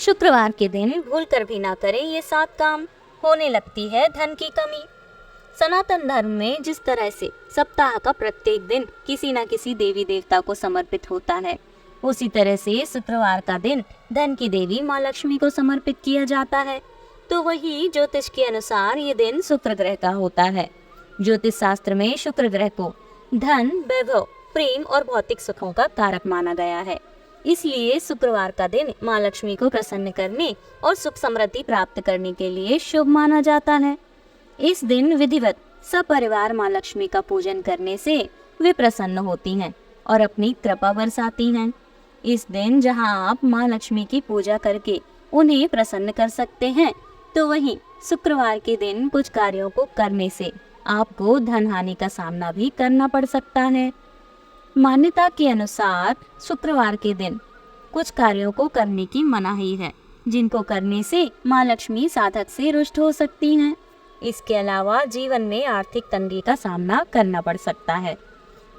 शुक्रवार के दिन भूल कर भी ना करें ये 7 काम, होने लगती है धन की कमी। सनातन धर्म में जिस तरह से सप्ताह का प्रत्येक दिन किसी न किसी देवी देवता को समर्पित होता है, उसी तरह से शुक्रवार का दिन धन की देवी माँ लक्ष्मी को समर्पित किया जाता है। तो वही ज्योतिष के अनुसार ये दिन शुक्र ग्रह का होता है। ज्योतिष शास्त्र में शुक्र ग्रह को धन, वैभव, प्रेम और भौतिक सुखों का कारक माना गया है। इसलिए शुक्रवार का दिन माँ लक्ष्मी को प्रसन्न करने और सुख समृद्धि प्राप्त करने के लिए शुभ माना जाता है। इस दिन विधिवत सपरिवार माँ लक्ष्मी का पूजन करने से वे प्रसन्न होती हैं और अपनी कृपा बरसाती हैं। इस दिन जहां आप माँ लक्ष्मी की पूजा करके उन्हें प्रसन्न कर सकते हैं, तो वहीं शुक्रवार के दिन कुछ कार्यों को करने से आपको धन हानि का सामना भी करना पड़ सकता है। मान्यता के अनुसार शुक्रवार के दिन कुछ कार्यों को करने की मनाही है, जिनको करने से माँ लक्ष्मी साधक से रुष्ट हो सकती हैं। इसके अलावा जीवन में आर्थिक तंगी का सामना करना पड़ सकता है।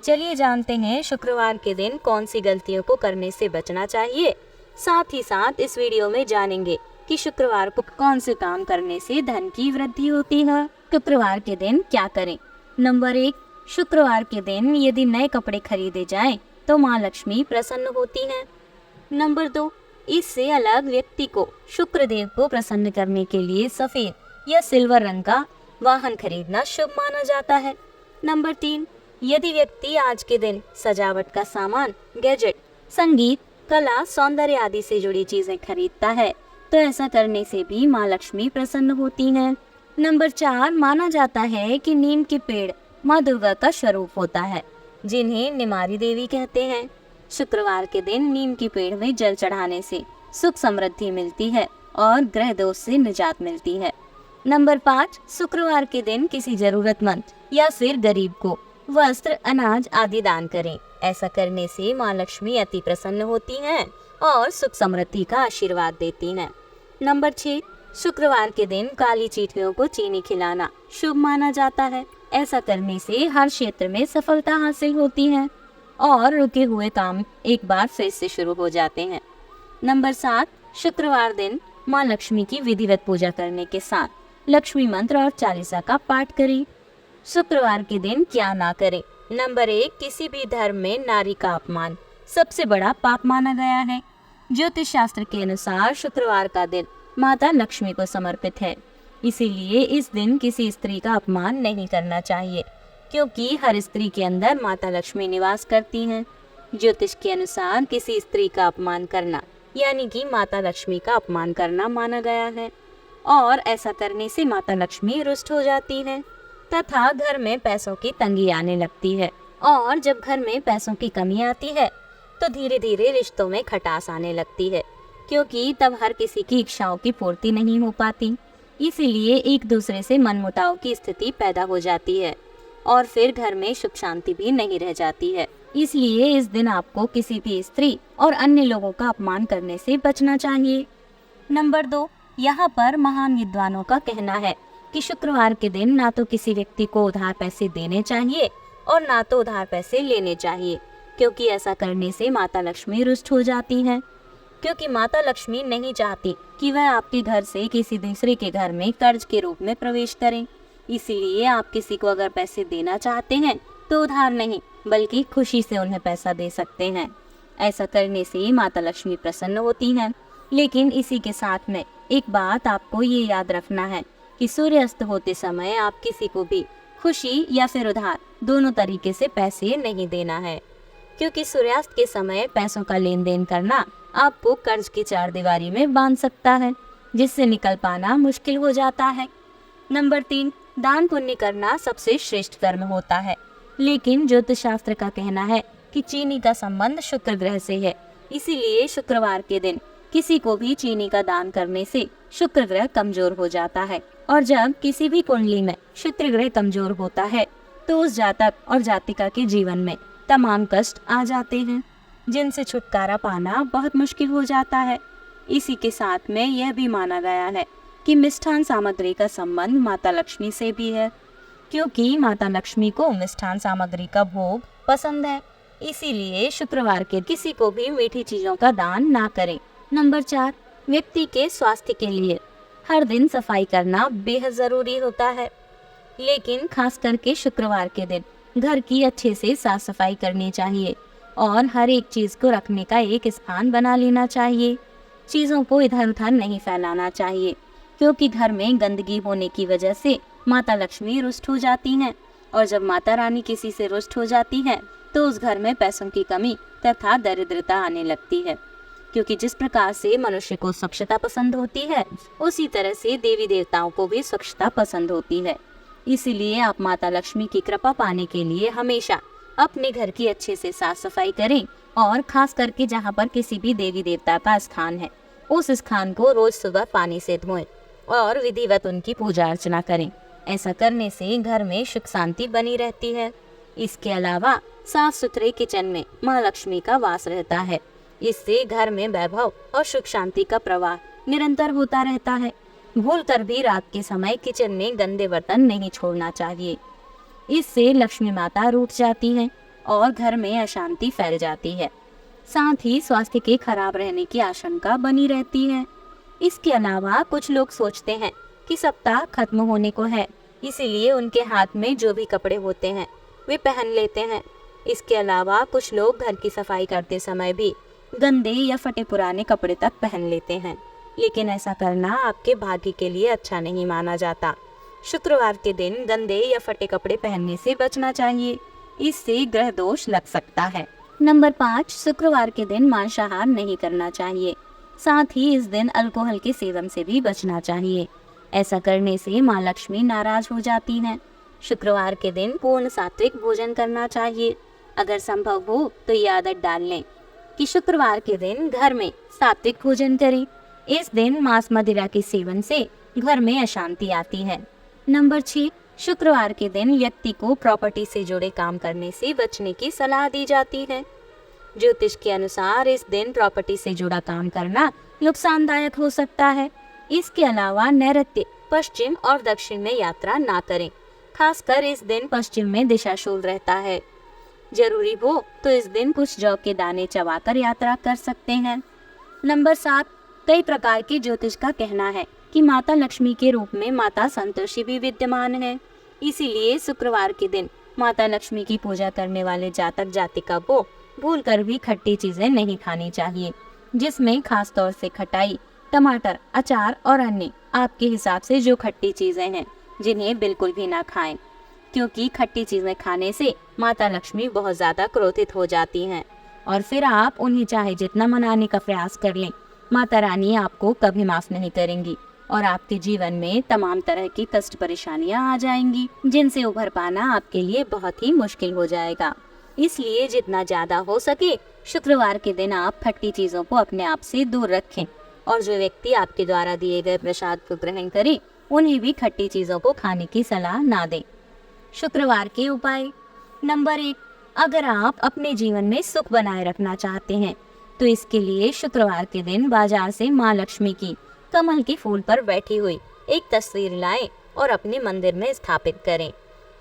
चलिए जानते हैं शुक्रवार के दिन कौन सी गलतियों को करने से बचना चाहिए। साथ ही साथ इस वीडियो में जानेंगे कि शुक्रवार को कौन से काम करने से धन की वृद्धि होती है। शुक्रवार के दिन क्या करें? नंबर 1, शुक्रवार के दिन यदि नए कपड़े खरीदे जाएं, तो माँ लक्ष्मी प्रसन्न होती हैं। नंबर 2, इससे अलग व्यक्ति को शुक्र देव को प्रसन्न करने के लिए सफेद या सिल्वर रंग का वाहन खरीदना शुभ माना जाता है। नंबर 3, यदि व्यक्ति आज के दिन सजावट का सामान, गैजेट, संगीत, कला, सौंदर्य आदि से जुड़ी चीजें खरीदता है, तो ऐसा करने से भी माँ लक्ष्मी प्रसन्न होती हैं। नंबर 4, माना जाता है कि नीम के पेड़ माँ दुर्गा का स्वरूप होता है, जिन्हें निमारी देवी कहते हैं। शुक्रवार के दिन नीम के पेड़ में जल चढ़ाने से सुख समृद्धि मिलती है और ग्रह दोष से निजात मिलती है। नंबर 5, शुक्रवार के दिन किसी जरूरतमंद या फिर गरीब को वस्त्र, अनाज आदि दान करें। ऐसा करने से माँ लक्ष्मी अति प्रसन्न होती हैं और सुख समृद्धि का आशीर्वाद देती हैं। नंबर 6, शुक्रवार के दिन काली चींटियों को चीनी खिलाना शुभ माना जाता है। ऐसा करने से हर क्षेत्र में सफलता हासिल होती है और रुके हुए काम एक बार फिर से शुरू हो जाते हैं। नंबर 7, शुक्रवार दिन माँ लक्ष्मी की विधिवत पूजा करने के साथ लक्ष्मी मंत्र और चालीसा का पाठ करें। शुक्रवार के दिन क्या ना करें? नंबर 1, किसी भी धर्म में नारी का अपमान सबसे बड़ा पाप माना गया है। ज्योतिष शास्त्र के अनुसार शुक्रवार का दिन माता लक्ष्मी को समर्पित है, इसीलिए इस दिन किसी स्त्री का अपमान नहीं करना चाहिए, क्योंकि हर स्त्री के अंदर माता लक्ष्मी निवास करती हैं। ज्योतिष के अनुसार किसी स्त्री का अपमान करना यानी कि माता लक्ष्मी का अपमान करना माना गया है और ऐसा करने से माता लक्ष्मी रुष्ट हो जाती है तथा घर में पैसों की तंगी आने लगती है। और जब घर में पैसों की कमी आती है तो धीरे धीरे रिश्तों में खटास आने लगती है, क्योंकि तब हर किसी की इच्छाओं की पूर्ति नहीं हो पाती। इसीलिए एक दूसरे से मनमुटाव की स्थिति पैदा हो जाती है और फिर घर में सुख शांति भी नहीं रह जाती है। इसलिए इस दिन आपको किसी भी स्त्री और अन्य लोगों का अपमान करने से बचना चाहिए। नंबर 2, यहाँ पर महान विद्वानों का कहना है कि शुक्रवार के दिन ना तो किसी व्यक्ति को उधार पैसे देने चाहिए और ना तो उधार पैसे लेने चाहिए, क्योंकि ऐसा करने से माता लक्ष्मी रुष्ट हो जाती हैं। क्योंकि माता लक्ष्मी नहीं चाहती कि वह आपके घर से किसी दूसरे के घर में कर्ज के रूप में प्रवेश करें। इसीलिए आप किसी को अगर पैसे देना चाहते हैं तो उधार नहीं बल्कि खुशी से उन्हें पैसा दे सकते हैं। ऐसा करने से माता लक्ष्मी प्रसन्न होती हैं। लेकिन इसी के साथ में एक बात आपको ये याद रखना है कि सूर्यास्त होते समय आप किसी को भी खुशी या फिर उधार दोनों तरीके से पैसे नहीं देना है, क्योंकि सूर्यास्त के समय पैसों का लेन देन करना आपको कर्ज की चार दीवारी में बांध सकता है, जिससे निकल पाना मुश्किल हो जाता है। नंबर 3, दान पुण्य करना सबसे श्रेष्ठ कर्म होता है, लेकिन ज्योतिष शास्त्र का कहना है कि चीनी का संबंध शुक्र ग्रह से है। इसीलिए शुक्रवार के दिन किसी को भी चीनी का दान करने से शुक्र ग्रह कमजोर हो जाता है, और जब किसी भी कुंडली में शुक्र ग्रह कमजोर होता है तो उस जातक और जातिका के जीवन में तमाम कष्ट आ जाते हैं, जिनसे छुटकारा पाना बहुत मुश्किल हो जाता है। इसी के साथ में यह भी माना गया है कि मिष्ठान सामग्री का संबंध माता लक्ष्मी से भी है, क्योंकि माता लक्ष्मी को मिष्ठान सामग्री का भोग पसंद है। इसीलिए शुक्रवार के किसी को भी मीठी चीजों का दान ना करें। नंबर 4, व्यक्ति के स्वास्थ्य के लिए हर दिन सफाई करना बेहद जरूरी होता है, लेकिन खास करके शुक्रवार के दिन घर की अच्छे से साफ सफाई करनी चाहिए और हर एक चीज को रखने का एक स्थान बना लेना चाहिए। चीजों को इधर उधर नहीं फैलाना चाहिए, क्योंकि घर में गंदगी होने की वजह से माता लक्ष्मी रुष्ट हो जाती हैं, और जब माता रानी किसी से रुष्ट हो जाती है तो उस घर में पैसों की कमी तथा दरिद्रता आने लगती है। क्योंकि जिस प्रकार से मनुष्य को स्वच्छता पसंद होती है, उसी तरह से देवी देवताओं को भी स्वच्छता पसंद होती है। इसीलिए आप माता लक्ष्मी की कृपा पाने के लिए हमेशा अपने घर की अच्छे से साफ सफाई करें, और खास करके जहाँ पर किसी भी देवी देवता का स्थान है उस स्थान को रोज सुबह पानी से धोएं और विधिवत उनकी पूजा अर्चना करें। ऐसा करने से घर में सुख शांति बनी रहती है। इसके अलावा साफ सुथरे किचन में माँ लक्ष्मी का वास रहता है। इससे घर में वैभव और सुख शांति का प्रवाह निरंतर होता रहता है। भूलकर भी रात के समय किचन में गंदे बर्तन नहीं छोड़ना चाहिए। इससे लक्ष्मी माता रूठ जाती है और घर में अशांति फैल जाती है। साथ ही स्वास्थ्य के खराब रहने की आशंका बनी रहती है। इसके अलावा कुछ लोग सोचते हैं कि सप्ताह खत्म होने को है, इसीलिए उनके हाथ में जो भी कपड़े होते हैं वे पहन लेते हैं। इसके अलावा कुछ लोग घर की सफाई करते समय भी गंदे या फटे पुराने कपड़े तक पहन लेते हैं, लेकिन ऐसा करना आपके भाग्य के लिए अच्छा नहीं माना जाता। शुक्रवार के दिन गंदे या फटे कपड़े पहनने से बचना चाहिए, इससे ग्रह दोष लग सकता है। नंबर 5, शुक्रवार के दिन मांसाहार नहीं करना चाहिए। साथ ही इस दिन अल्कोहल के सेवन से भी बचना चाहिए। ऐसा करने से माँ लक्ष्मी नाराज हो जाती हैं। शुक्रवार के दिन पूर्ण सात्विक भोजन करना चाहिए। अगर संभव हो तो ये आदत डाल लें कि शुक्रवार के दिन घर में सात्विक भोजन करें। इस दिन मांस मदिरा के सेवन से घर में अशांति आती है। नंबर 6, शुक्रवार के दिन व्यक्ति को प्रॉपर्टी से जुड़े काम करने से बचने की सलाह दी जाती है। ज्योतिष के अनुसार इस दिन प्रॉपर्टी से जुड़ा काम करना नुकसानदायक हो सकता है। इसके अलावा नैऋत्य, पश्चिम और दक्षिण में यात्रा ना करें। खासकर इस दिन पश्चिम में दिशाशूल रहता है। जरूरी हो तो इस दिन कुछ जौ के दाने चबाकर यात्रा कर सकते हैं। नंबर 7, कई प्रकार के ज्योतिष का कहना है कि माता लक्ष्मी के रूप में माता संतोषी भी विद्यमान है। इसीलिए शुक्रवार के दिन माता लक्ष्मी की पूजा करने वाले जातक जातिका को भूलकर भी खट्टी चीजें नहीं खानी चाहिए, जिसमें खास तौर से खटाई, टमाटर, अचार और अन्य आपके हिसाब से जो खट्टी चीजें हैं जिन्हें बिल्कुल भी ना खाएं, क्योंकि खट्टी चीजें खाने से माता लक्ष्मी बहुत ज्यादा क्रोधित हो जाती हैं और फिर आप उन्हें चाहे जितना मनाने का प्रयास कर लें, माता रानी आपको कभी माफ नहीं करेंगी और आपके जीवन में तमाम तरह की कष्ट परेशानियां आ जाएंगी, जिनसे उभर पाना आपके लिए बहुत ही मुश्किल हो जाएगा। इसलिए जितना ज्यादा हो सके शुक्रवार के दिन आप खट्टी चीजों को अपने आप से दूर रखें और जो व्यक्ति आपके द्वारा दिए गए प्रसाद को ग्रहण करे उन्हें भी खट्टी चीजों को खाने की सलाह ना दें। शुक्रवार के उपाय। नंबर 1, अगर आप अपने जीवन में सुख बनाए रखना चाहते हैं तो इसके लिए शुक्रवार के दिन बाजार से माँ लक्ष्मी की कमल के फूल पर बैठी हुई एक तस्वीर लाएं और अपने मंदिर में स्थापित करें।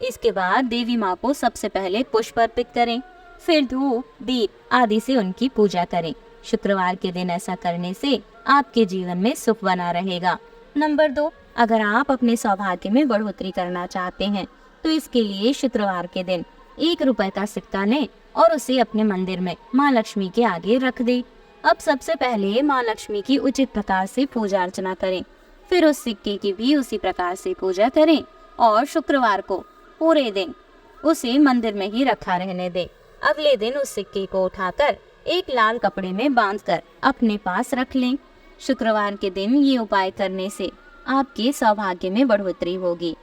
इसके बाद देवी माँ को सबसे पहले पुष्प अर्पित करें, फिर धूप, दीप आदि से उनकी पूजा करें। शुक्रवार के दिन ऐसा करने से आपके जीवन में सुख बना रहेगा। नंबर 2, अगर आप अपने सौभाग्य में बढ़ोतरी करना चाहते हैं तो इसके लिए शुक्रवार के दिन 1 रुपए का सिक्का लें और उसे अपने मंदिर में माँ लक्ष्मी के आगे रख दें। अब सबसे पहले माँ लक्ष्मी की उचित प्रकार से पूजा अर्चना करें, फिर उस सिक्के की भी उसी प्रकार से पूजा करें और शुक्रवार को पूरे दिन उसे मंदिर में ही रखा रहने दें। अगले दिन उस सिक्के को उठाकर एक लाल कपड़े में बांधकर अपने पास रख लें। शुक्रवार के दिन ये उपाय करने से आपके सौभाग्य में बढ़ोतरी होगी।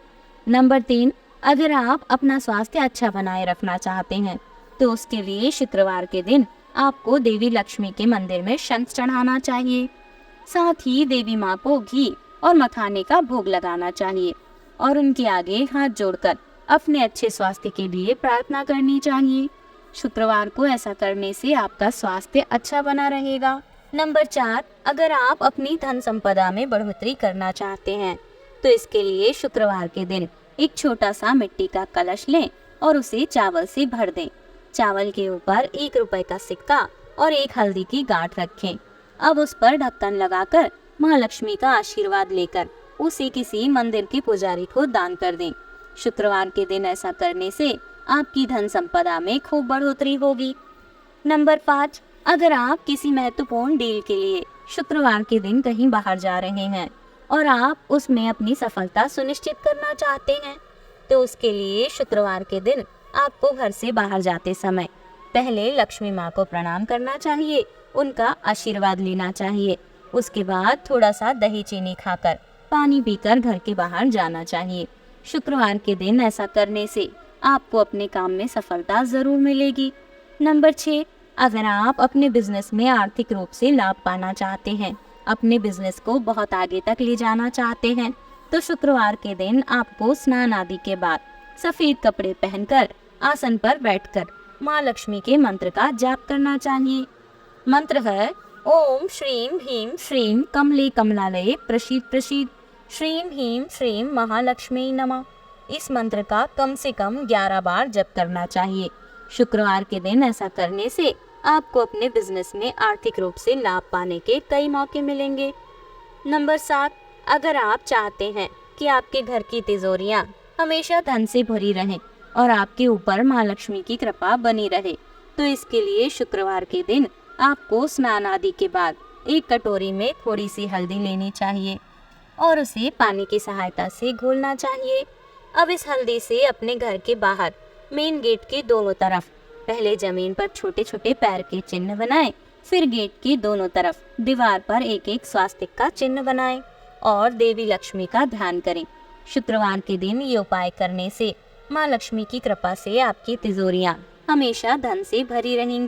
नंबर 3, अगर आप अपना स्वास्थ्य अच्छा बनाए रखना चाहते हैं तो उसके लिए शुक्रवार के दिन आपको देवी लक्ष्मी के मंदिर में शंख चढ़ाना चाहिए। साथ ही देवी माँ को घी और मखाने का भोग लगाना चाहिए और उनके आगे हाथ जोड़कर अपने अच्छे स्वास्थ्य के लिए प्रार्थना करनी चाहिए। शुक्रवार को ऐसा करने से आपका स्वास्थ्य अच्छा बना रहेगा। नंबर 4, अगर आप अपनी धन संपदा में बढ़ोतरी करना चाहते हैं तो इसके लिए शुक्रवार के दिन एक छोटा सा मिट्टी का कलश लें और उसे चावल से भर दें। चावल के ऊपर 1 रुपए का सिक्का और 1 हल्दी की गांठ रखें। अब उस पर ढक्कन लगाकर माँ लक्ष्मी का आशीर्वाद लेकर उसे किसी मंदिर के पुजारी को दान कर दें। शुक्रवार के दिन ऐसा करने से आपकी धन संपदा में खूब बढ़ोतरी होगी। नंबर 5, अगर आप किसी महत्वपूर्ण डील के लिए शुक्रवार के दिन कहीं बाहर जा रहे हैं और आप उसमें अपनी सफलता सुनिश्चित करना चाहते हैं, तो उसके लिए शुक्रवार के दिन आपको घर से बाहर जाते समय पहले लक्ष्मी माँ को प्रणाम करना चाहिए, उनका आशीर्वाद लेना चाहिए। उसके बाद थोड़ा सा दही चीनी खाकर पानी पीकर घर के बाहर जाना चाहिए। शुक्रवार के दिन ऐसा करने से आपको अपने काम में सफलता जरूर मिलेगी। नंबर 6, अगर आप अपने बिजनेस में आर्थिक रूप से लाभ पाना चाहते हैं, अपने बिजनेस को बहुत आगे तक ले जाना चाहते हैं, तो शुक्रवार के दिन आपको स्नान आदि के बाद सफेद कपड़े पहनकर आसन पर बैठकर माँ लक्ष्मी के मंत्र का जाप करना चाहिए। मंत्र है ओम श्रीम ह्रीम श्रीम कमले कमलालये प्रसीद प्रसीद श्रीम ह्रीम श्रीम महालक्ष्मी नमः। इस मंत्र का कम से कम 11 बार जप करना चाहिए। शुक्रवार के दिन ऐसा करने से आपको अपने बिजनेस में आर्थिक रूप से लाभ पाने के कई मौके मिलेंगे। नंबर 7, अगर आप चाहते हैं कि आपके घर की तिजोरियां हमेशा धन से भरी रहें और आपके ऊपर माँ लक्ष्मी की कृपा बनी रहे, तो इसके लिए शुक्रवार के दिन आपको स्नान आदि के बाद एक कटोरी में थोड़ी सी हल्दी लेनी चाहिए और उसे पानी की सहायता से घोलना चाहिए। अब इस हल्दी से अपने घर के बाहर मेन गेट के दोनों तरफ पहले जमीन पर छोटे छोटे पैर के चिन्ह बनाएं, फिर गेट के दोनों तरफ दीवार पर एक एक स्वास्तिक का चिन्ह बनाएं और देवी लक्ष्मी का ध्यान करें। शुक्रवार के दिन ये उपाय करने से माँ लक्ष्मी की कृपा से आपकी तिजोरियां हमेशा धन से भरी रहेंगी।